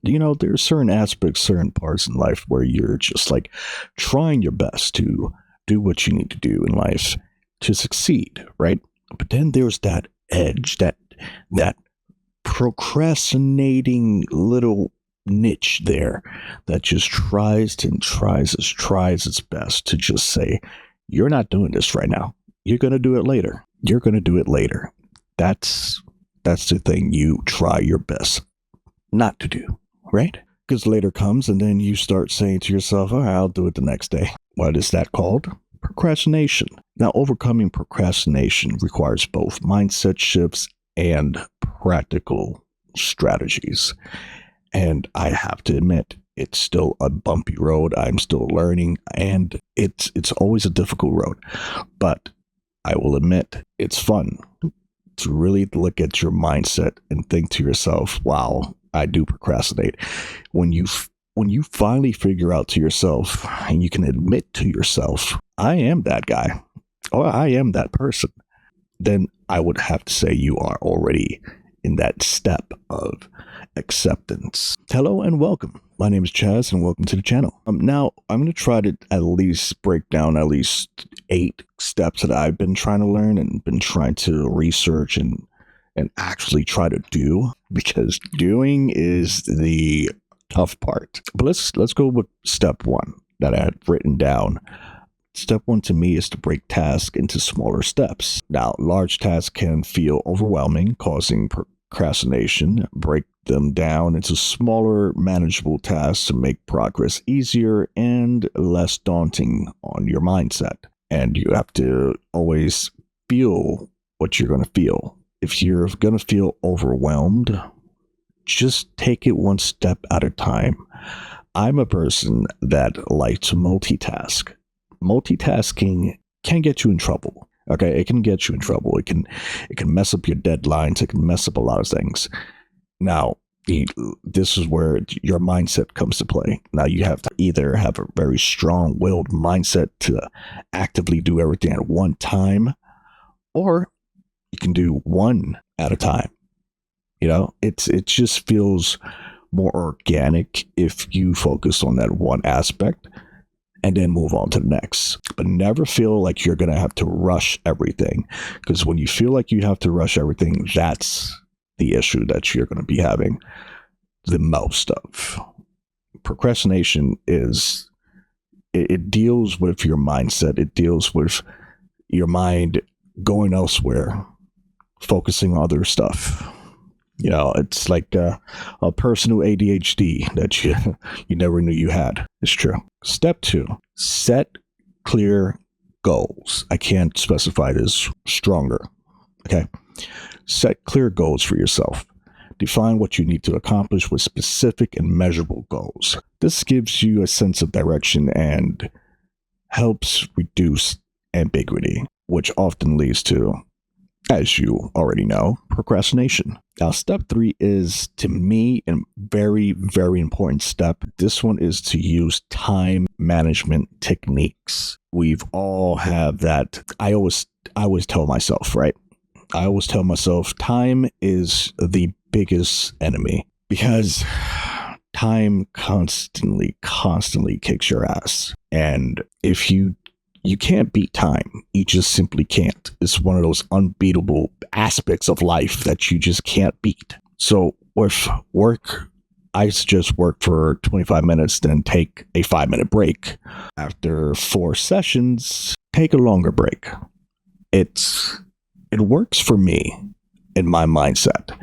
there's certain aspects, certain parts in life where you're just like trying your best to do what you need to do in life to succeed, right? But then there's that edge, that procrastinating little niche there that just tries its best to just say, you're not doing this right now. You're going to do it later. You're going to do it later. That's the thing you try your best not to do, right? Because later comes and then you start saying to yourself, all right, I'll do it the next day. What is that called? Procrastination. Now, overcoming procrastination requires both mindset shifts and practical strategies. And I have to admit, it's still a bumpy road. I'm still learning, and it's always a difficult road. But I will admit, it's fun to really look at your mindset and think to yourself, wow, I do procrastinate. When you finally figure out to yourself and you can admit to yourself, I am that guy, or I am that person, then I would have to say you are already in that step of acceptance. Hello and welcome. My name is Chaz and welcome to the channel. Now, I'm going to try to at least break down at least 8 steps that I've been trying to learn and been trying to research and actually try to do, because doing is the tough part. But let's go with step 1 that I had written down. Step 1 to me is to break tasks into smaller steps. Now, large tasks can feel overwhelming, causing procrastination. Break them down into smaller, manageable tasks to make progress easier and less daunting on your mindset. And you have to always feel what you're going to feel. If you're going to feel overwhelmed, just take it one step at a time. I'm a person that likes to multitask. Multitasking can get you in trouble. Okay, it can get you in trouble. It can mess up your deadlines. It can mess up a lot of things. Now, this is where your mindset comes to play. Now, you have to either have a very strong-willed mindset to actively do everything at one time, or you can do one at a time. It just feels more organic if you focus on that one aspect and then move on to the next. But never feel like you're going to have to rush everything, because when you feel like you have to rush everything, that's the issue that you're going to be having the most of. Procrastination it deals with your mindset. It deals with your mind going elsewhere, focusing on other stuff. It's like a personal ADHD that you never knew you had. It's true. Step 2, set clear goals. I can't specify this stronger. Okay. Set clear goals for yourself. Define what you need to accomplish with specific and measurable goals. This gives you a sense of direction and helps reduce ambiguity, which often leads to, as you already know, procrastination. Now, step 3 is, to me, a very, very important step. This one is to use time management techniques. We've all have that. I always tell myself, right? I always tell myself time is the biggest enemy, because time constantly kicks your ass. And if you can't beat time. You just simply can't. It's one of those unbeatable aspects of life that you just can't beat. So with work, I suggest work for 25 minutes, then take a 5-minute break. After 4 sessions, take a longer break. It works for me in my mindset.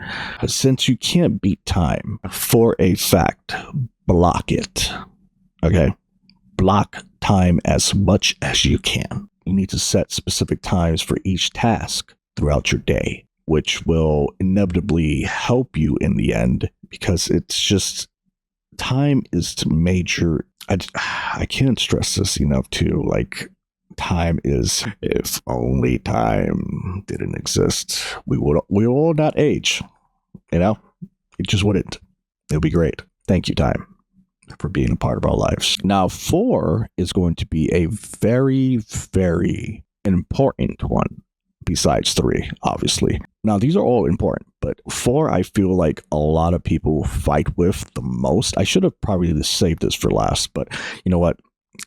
Since you can't beat time, for a fact, block it. Okay? Block time as much as you can. You need to set specific times for each task throughout your day, which will inevitably help you in the end, because it's just, time is the major. I can't stress this enough too. Like, time is, if only time didn't exist, we will not age. It just wouldn't. It'll be great. Thank you, time, for being a part of our lives. Now, 4 is going to be a very, very important one. besides 3, obviously. Now, these are all important, but 4, I feel like a lot of people fight with the most. I should have probably saved this for last, but you know what?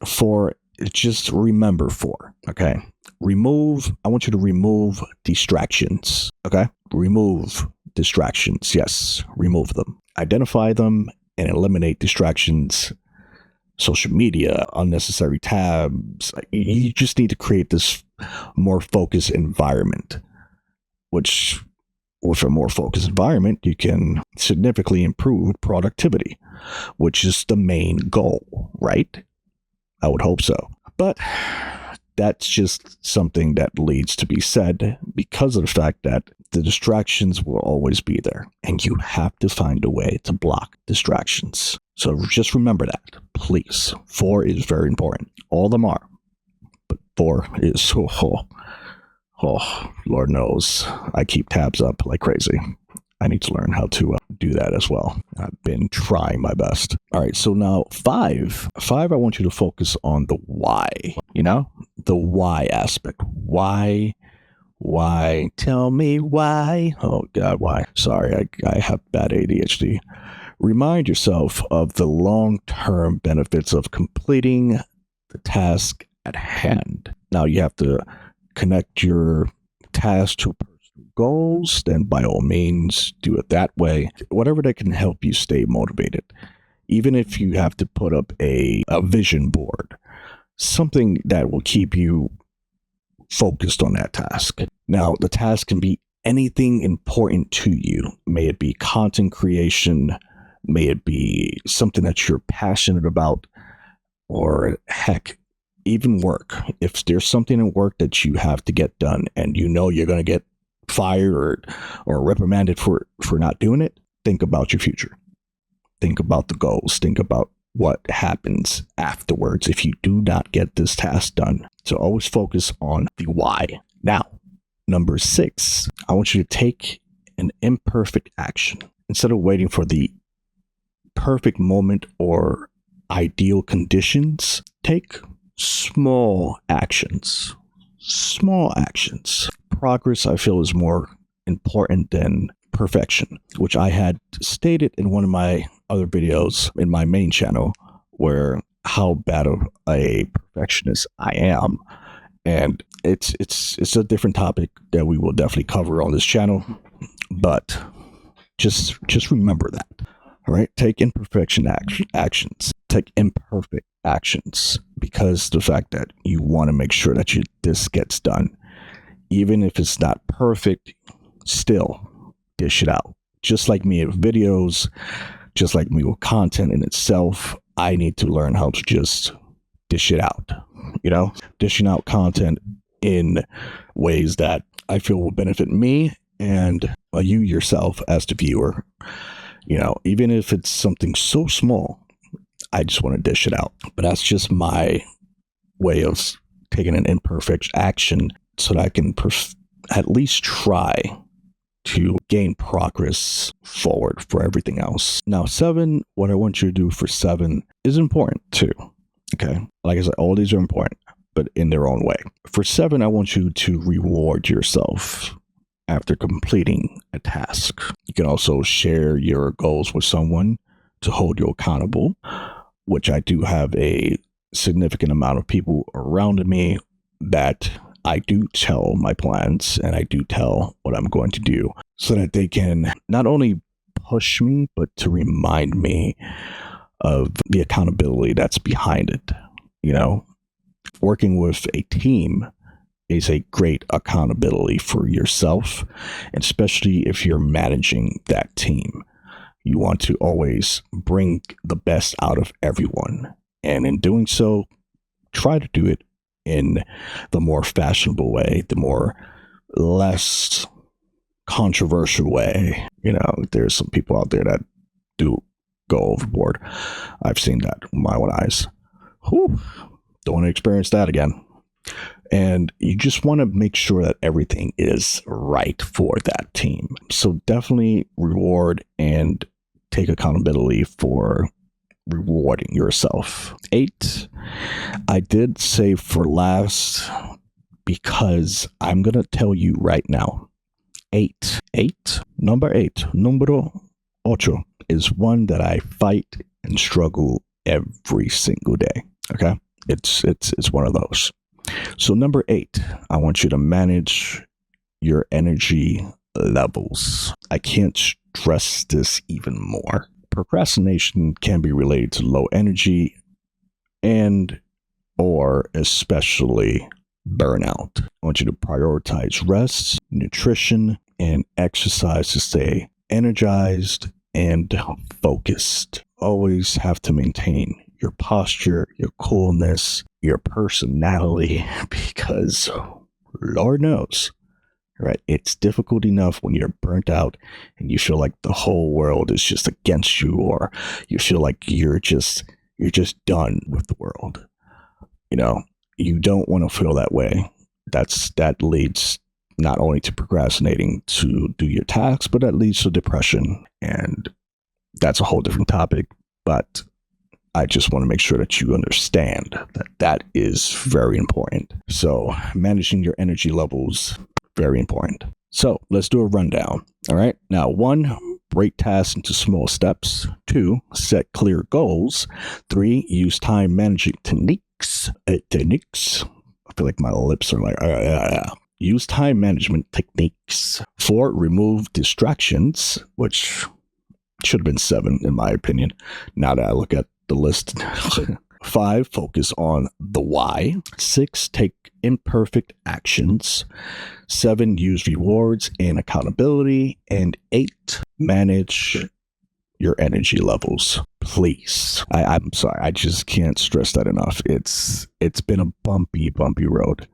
4, just remember 4, okay? I want you to remove distractions, okay? Remove distractions, yes, remove them. Identify them and eliminate distractions. Social media, unnecessary tabs. You just need to create this more focused environment, which with a more focused environment, you can significantly improve productivity, which is the main goal, right? I would hope so. But that's just something that needs to be said because of the fact that the distractions will always be there, and you have to find a way to block distractions. So just remember that, please. 4 is very important. All of them are, but 4 is, Lord knows, I keep tabs up like crazy. I need to learn how to do that as well. I've been trying my best. All right, so now 5. 5, I want you to focus on the why, the why aspect. Why? Tell me why. Oh, God, why? Sorry, I have bad ADHD. Remind yourself of the long-term benefits of completing the task at hand. Now, you have to connect your task to personal goals, then by all means, do it that way. Whatever that can help you stay motivated. Even if you have to put up a vision board, something that will keep you focused on that task. Now, the task can be anything important to you. May it be content creation, may it be something that you're passionate about, or heck, even work. If there's something in work that you have to get done and you know you're going to get fired or reprimanded for not doing it, think about your future. Think about the goals. Think about what happens afterwards if you do not get this task done. So always focus on the why. Now, number 6, I want you to take an imperfect action. Instead of waiting for the perfect moment or ideal conditions, take small actions. Small actions. Progress, I feel, is more important than perfection, which I had stated in one of my other videos in my main channel, where how bad of a perfectionist I am. And it's a different topic that we will definitely cover on this channel, but just remember that. All right, take imperfection actions. Take imperfect actions, because the fact that you want to make sure that this gets done, even if it's not perfect, still dish it out. Just like me with videos, just like me with content in itself, I need to learn how to just dish it out. Dishing out content in ways that I feel will benefit me and you yourself as the viewer. Even if it's something so small, I just want to dish it out. But that's just my way of taking an imperfect action so that I can at least try to gain progress forward for everything else. Now, 7, what I want you to do for 7 is important too. Okay. Like I said, all these are important, but in their own way. For 7, I want you to reward yourself after completing a task. You can also share your goals with someone to hold you accountable, which I do have a significant amount of people around me that I do tell my plans and I do tell what I'm going to do, so that they can not only push me, but to remind me of the accountability that's behind it. Working with a team is a great accountability for yourself, and especially if you're managing that team. You want to always bring the best out of everyone. And in doing so, try to do it in the more fashionable way, the more less controversial way. There's some people out there that do go overboard. I've seen that with my own eyes. Whew, don't want to experience that again. And you just want to make sure that everything is right for that team. So definitely reward and take accountability for rewarding yourself. 8, I did save for last because I'm going to tell you right now, number eight, número ocho, is one that I fight and struggle every single day. Okay. It's one of those. So number 8, I want you to manage your energy levels. I can't stress this even more. Procrastination can be related to low energy and or especially burnout. I want you to prioritize rest, nutrition, and exercise to stay energized and focused. Always have to maintain your posture, your coolness, your personality, because Lord knows, right? It's difficult enough when you're burnt out and you feel like the whole world is just against you, or you feel like you're just done with the world. You know, you don't want to feel that way. That leads not only to procrastinating to do your tasks, but that leads to depression. And that's a whole different topic. But I just want to make sure that you understand that that is very important. So managing your energy levels, very important. So let's do a rundown. All right. Now, 1, break tasks into small steps. 2, set clear goals. 3, use time managing techniques. I feel like my lips are like, use time management techniques. 4, remove distractions, which should have been 7 in my opinion. Now that I look at the list. 5, focus on the why. 6, take imperfect actions. 7, use rewards and accountability. And 8, manage your energy levels. Please. I'm sorry. I just can't stress that enough. It's been a bumpy road.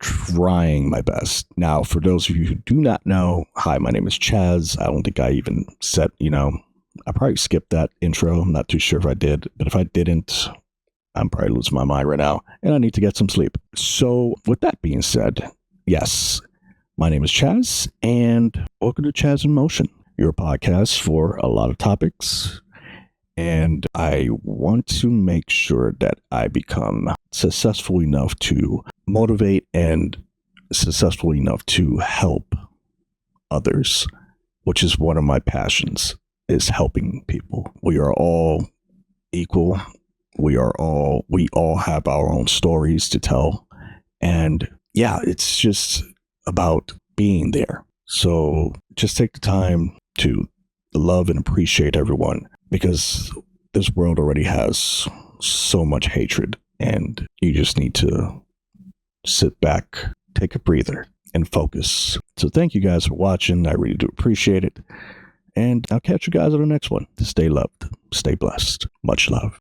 Trying my best. Now, for those of you who do not know, hi, my name is Chaz. I don't think I even said, I probably skipped that intro. I'm not too sure if I did, but if I didn't, I'm probably losing my mind right now, and I need to get some sleep. So with that being said, yes, my name is Chaz, and welcome to Chaz in Motion, your podcast for a lot of topics. And I want to make sure that I become successful enough to motivate and successful enough to help others, which is one of my passions, is helping people. We are all equal. We all have our own stories to tell. And yeah, it's just about being there. So just take the time to love and appreciate everyone, because this world already has so much hatred, and you just need to sit back, take a breather, and focus. So thank you guys for watching. I really do appreciate it. And I'll catch you guys on the next one. Stay loved. Stay blessed. Much love.